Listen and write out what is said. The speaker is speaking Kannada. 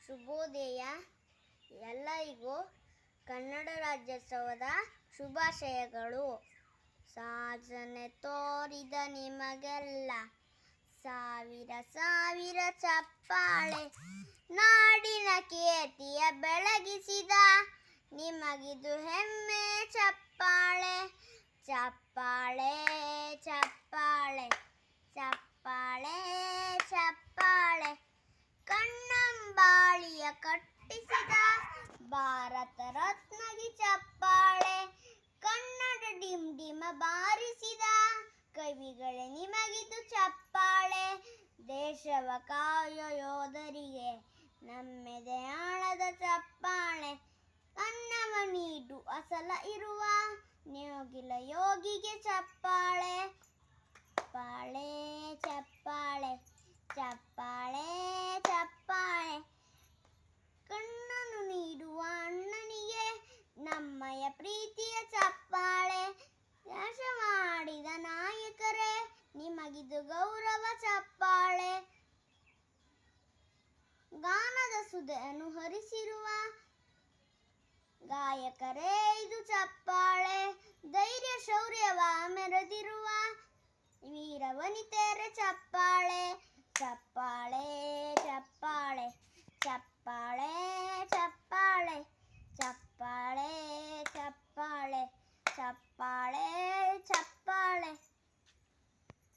ಶುಭೋದಯ. ಎಲ್ಲರಿಗೂ ಕನ್ನಡ ರಾಜ್ಯೋತ್ಸವದ ಶುಭಾಶಯಗಳು. ಸಾಧನೆ ತೋರಿದ ನಿಮಗೆಲ್ಲ ಸಾವಿರ ಸಾವಿರ ಚಪ್ಪಾಳೆ. ನಾಡಿನ ಕೀರ್ತಿಯ ಬೆಳಗಿಸಿದ ನಿಮಗಿದು ಹೆಮ್ಮೆ ಚಪ್ಪಾಳೆ. ಚಪ್ಪಾಳೆ ಚಪ್ಪಾಳೆ ಚಪ್ಪಾಳೆ ಚಪ್ಪಾಳೆ. ಕಣ್ಣಂಬಾಳಿಯ ಕಟ್ಟಿಸಿದ ಭಾರತ ರತ್ನಗಿ ಚಪ್ಪಾಳೆ. ಕನ್ನಡ ಡಿಂಡಿಮ ಬಾರಿಸಿದ ಕವಿಗಳೇ ನಿಮಗಿದು ಚಪ್ಪಾಳೆ. ದೇಶವ ಕಾಯೋ ಯೋಧರಿಗೆ ನಮ್ಮೆದೆ ಆಳದ ಚಪ್ಪಾಳೆ. ಅನ್ನವ ನೀಡು ಅಸಲ ಇರುವ ನೇಗಿಲ ಯೋಗಿಗೆ ಚಪ್ಪಾಳೆ. ಚಪ್ಪಾಳೆ ಚಪ್ಪಾಳೆ ಚಪ್ಪಾಳೆ ಚಪ್ಪಾಳೆ. ಕಣ್ಣನ್ನು ನೀಡುವ ಅಣ್ಣನಿಗೆ ನಮ್ಮಯ ಪ್ರೀತಿಯ ಚಪ್ಪಾಳೆ. ದೇಶ ಮಾಡಿದ ನಾಯಕರೇ ನಿಮಗಿದು ಗೌರವ ಚಪ್ಪಾಳೆ. ಗಾನದ ಸುಧೆಯನ್ನು ಹರಿಸಿರುವ ಗಾಯಕರೇ ಇದು ಚಪ್ಪಾಳೆ. ಧೈರ್ಯ ಶೌರ್ಯವ ಮೆರೆದಿರುವ ವೀರ ವನಿತೆಯರೇ ಚಪ್ಪಾಳೆ. ಚಪ್ಪಾಳೆ ಚಪ್ಪಾಳೆ.